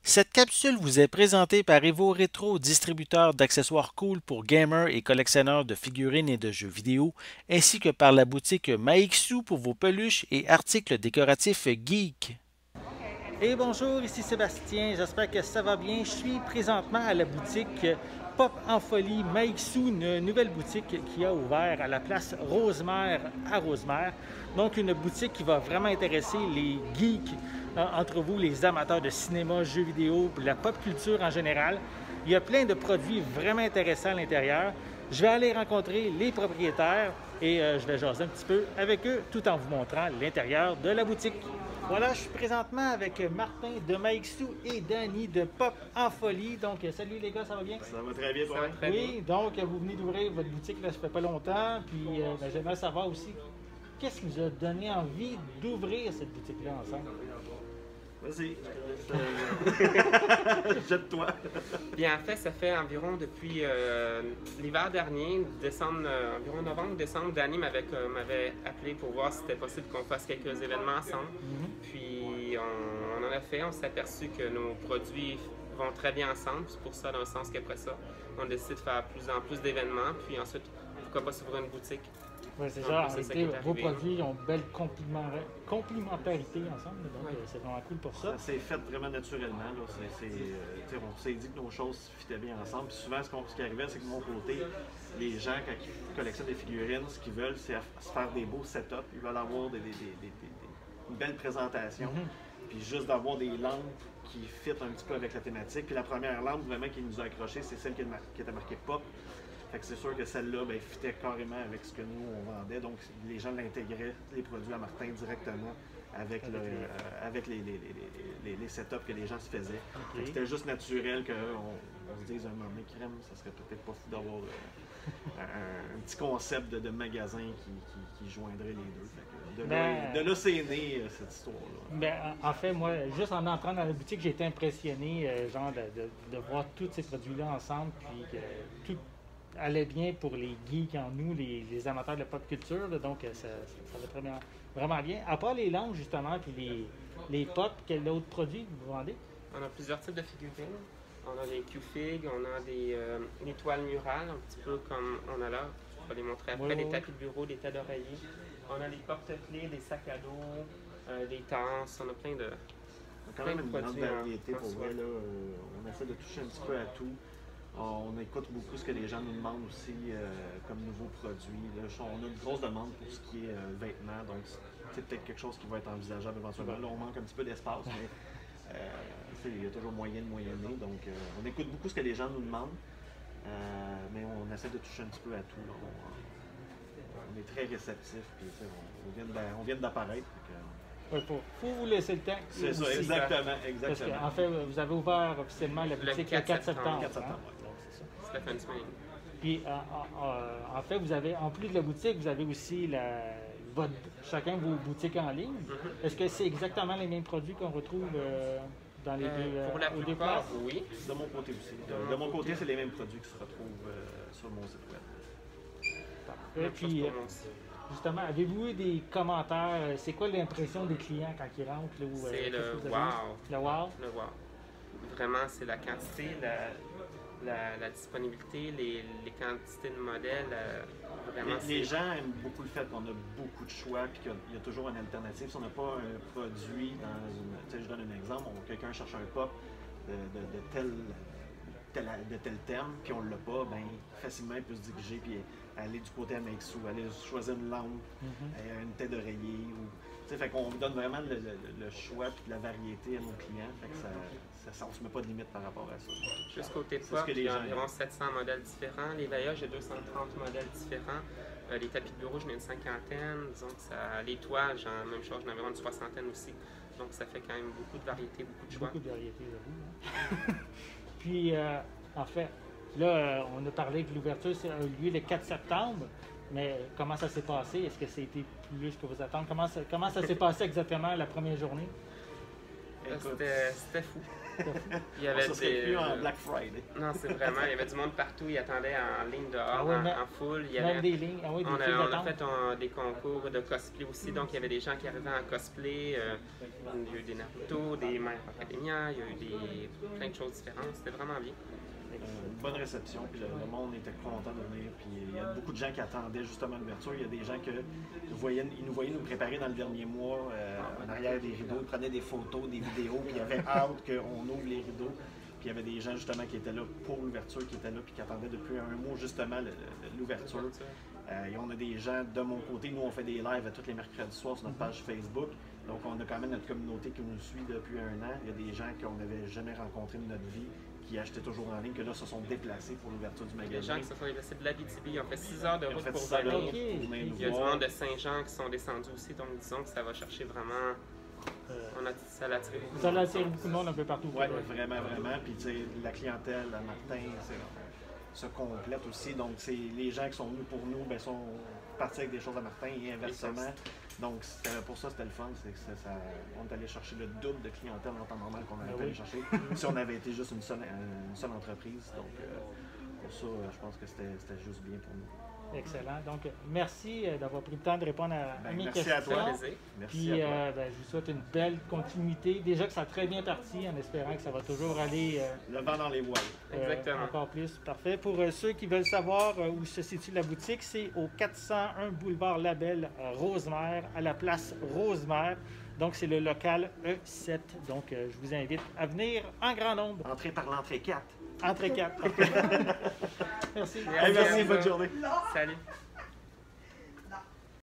Cette capsule vous est présentée par Evo Retro, distributeur d'accessoires cool pour gamers et collectionneurs de figurines et de jeux vidéo, ainsi que par la boutique Maixu pour vos peluches et articles décoratifs geek. Et bonjour, ici Sébastien, j'espère que ça va bien. Je suis présentement à la boutique Pop en Folie Maixu, une nouvelle boutique qui a ouvert à la place Rosemère à Rosemère. Donc une boutique qui va vraiment intéresser les geeks entre vous, les amateurs de cinéma, jeux vidéo, la pop culture en général. Il y a plein de produits vraiment intéressants à l'intérieur. Je vais aller rencontrer les propriétaires et je vais jaser un petit peu avec eux tout en vous montrant l'intérieur de la boutique. Voilà, je suis présentement avec Martin de Maixu et Danny de Pop en Folie. Donc, salut les gars, ça va bien? Ça va très bien, Ça va très Oui, donc vous venez d'ouvrir votre boutique, là, ça fait pas longtemps. Puis, j'aimerais savoir aussi, qu'est-ce qui nous a donné envie d'ouvrir cette boutique-là ensemble? Vas-y, jette-toi. Bien, en fait, ça fait environ depuis l'hiver dernier, décembre, environ novembre-décembre, Danny m'avait appelé pour voir si c'était possible qu'on fasse quelques événements ensemble. Puis on en a fait, on s'est aperçu que nos produits vont très bien ensemble. C'est pour ça, dans le sens qu'après ça, on décide de faire plus en plus d'événements. Puis ensuite, pourquoi pas s'ouvrir une boutique. Oui, c'est Donc, ça. En c'est ça réalité, qui est vos arrivé. produits ont une belle complémentarité ensemble. Donc, Oui. c'est vraiment cool pour ça. Ça s'est fait vraiment naturellement. Là. On s'est dit que nos choses fitaient bien ensemble. Puis souvent, ce qui arrivait, c'est que de mon côté, les gens, quand ils collectionnent des figurines, ce qu'ils veulent, c'est se faire des beaux setups. Ils veulent avoir une belle présentation. Puis juste d'avoir des lampes qui fit un petit peu avec la thématique. Puis la première lampe vraiment qui nous a accroché, c'est celle qui était marquée Pop. Fait que c'est sûr que celle-là, ben, fitait carrément avec ce que nous, on vendait. Donc, les gens l'intégraient, les produits à Martin, directement avec, avec les setups que les gens se faisaient. Fait que c'était juste naturel qu'on se dise un moment donné, crème, ça serait peut-être pas fou d'avoir un petit concept de magasin qui joindrait les deux. Fait que de là, c'est né cette histoire-là. Ben, en fait, moi, juste en entrant dans la boutique, j'ai été impressionné genre de voir tous ces produits-là ensemble, puis que tout allait bien pour les geeks en nous, les amateurs de la pop culture. Là, donc, ça va très bien, vraiment bien. À part les langues, justement, puis les pop, quel autre produit vous vendez? On a plusieurs types de figurines. On a des Q-Fig, on a des toiles murales, un petit peu comme on a là. Je vais les montrer après. Oui, Des oui. tapis de bureau, des tas d'oreillers. On a des porte-clés, des sacs à dos, des tasses. On a plein de. On a quand même une grande produits en variété pour soi. vrai. Là, on essaie de toucher un petit peu à tout. On écoute beaucoup ce que les gens nous demandent aussi comme nouveaux produits. Là, on a une grosse demande pour ce qui est vêtements, donc c'est peut-être quelque chose qui va être envisageable éventuellement. Là, on manque un petit peu d'espace, mais il y a toujours moyen de moyenner. Donc, on écoute beaucoup ce que les gens nous demandent, mais on essaie de toucher un petit peu à tout. Là. On est très réceptifs, puis on vient d'apparaître. Il faut vous laisser le temps. C'est ça, aussi. exactement. Parce qu'en fait, vous avez ouvert officiellement la boutique le 4 septembre. 4 septembre. Hein? Donc, c'est ça. C'est la fin de semaine. Puis, en fait, vous avez, en plus de la boutique, vous avez aussi chacun vos boutiques en ligne. Est-ce que c'est exactement les mêmes produits qu'on retrouve dans les deux, Pour la aux deux plupart, places? oui. De mon côté aussi. De De mon mon côté, côté. c'est les mêmes produits qui se retrouvent sur mon site web. Parfait. Même chose Puis, pour mon site. justement, avez-vous eu des commentaires? C'est quoi l'impression des clients quand ils rentrent? Là, C'est qu'est-ce le que vous avez eu? wow. Le wow? Le wow. Vraiment, c'est la quantité, la disponibilité, les quantités de modèles. Vraiment, Les gens aiment beaucoup le fait qu'on a beaucoup de choix et qu'il y a toujours une alternative. Si on n'a pas un produit dans une. Tu sais, je donne un exemple, quelqu'un cherche un pop de tel thème, puis on ne l'a pas, ben, facilement il peut se diriger puis aller du côté à Maixu, aller choisir une lampe, une tête d'oreiller. Fait qu'on donne vraiment le choix et la variété à nos clients. Fait que on ne se met pas de limite par rapport à ça. juste côté C'est pop, ce que il y les a gens environ aiment. 700 modèles différents. Les voyages, j'ai 230 modèles différents. Les tapis de bureau, j'en ai une cinquantaine. Disons que les toiles, même chose, j'en ai environ une soixantaine aussi. Donc ça fait quand même beaucoup de variété, beaucoup de choix. Beaucoup de variétés, j'avoue. Hein? Puis, en fait, là, on a parlé que l'ouverture a eu lieu le 4 septembre, mais comment ça s'est passé? Est-ce que c'était plus que vous attendre? Comment ça s'est passé exactement la première journée? écoute, C'était fou. Il y on avait se serait plus en Black Friday. Non, c'est vraiment, il y avait du monde partout, ils attendaient en ligne dehors, Ah ouais, en foule. Il y Même avait, des lignes. Ah oui, des on files a d'attente. fait des concours de cosplay aussi, donc il y avait des gens qui arrivaient en cosplay. Il y a eu des Naruto, des My Hero Academia, il y a eu plein de choses différentes. C'était vraiment bien. Une bonne réception, puis le monde était content de venir. Puis il y a beaucoup de gens qui attendaient justement l'ouverture. Il y a des gens qui nous voyaient nous préparer dans le dernier mois en arrière des rideaux, ils prenaient des photos, des vidéos, puis il y avait hâte qu'on ouvre les rideaux. Puis il y avait des gens justement qui étaient là pour l'ouverture, qui étaient là, puis qui attendaient depuis un mois justement l'ouverture. Et on a des gens de mon côté, nous on fait des lives tous les mercredis soirs sur notre page Facebook. Donc on a quand même notre communauté qui nous suit depuis un an. Il y a des gens qu'on n'avait jamais rencontrés de notre vie, qui achetaient toujours en ligne, que là se sont déplacés pour l'ouverture du magasin. Les gens qui se sont déplacés de l'Abitibi, ils ont fait 6 heures de route pour venir. venir. Okay. Il y a du monde de Saint-Jean qui sont descendus aussi, donc disons que ça va chercher vraiment. Ça l'a attiré beaucoup. Ça l'a attiré beaucoup de monde un peu partout. Oui, vraiment, vraiment. Puis tu sais, la clientèle, le matin, se complète aussi. Donc les gens qui sont venus pour nous, ben, sont partis avec des choses à Martin et inversement. Donc pour ça, c'était le fun. C'est que on est allé chercher le double de clientèle en temps normal qu'on avait allé chercher si on avait été juste une seule entreprise. Donc pour ça, je pense que c'était juste bien pour nous. Excellent. Donc, merci d'avoir pris le temps de répondre à mes merci questions. à toi. Puis, Merci à toi. je vous souhaite une belle continuité. Déjà que ça a très bien parti, en espérant que ça va toujours aller Le vent dans les voiles. Exactement. encore plus. Parfait. Pour ceux qui veulent savoir où se situe la boutique, c'est au 401 boulevard Labelle, Rosemère, à la place Rosemère. Donc, c'est le local E7. Donc, je vous invite à venir en grand nombre. Entrez par l'entrée 4. Entre 4. Merci. Merci, bonne journée. Salut.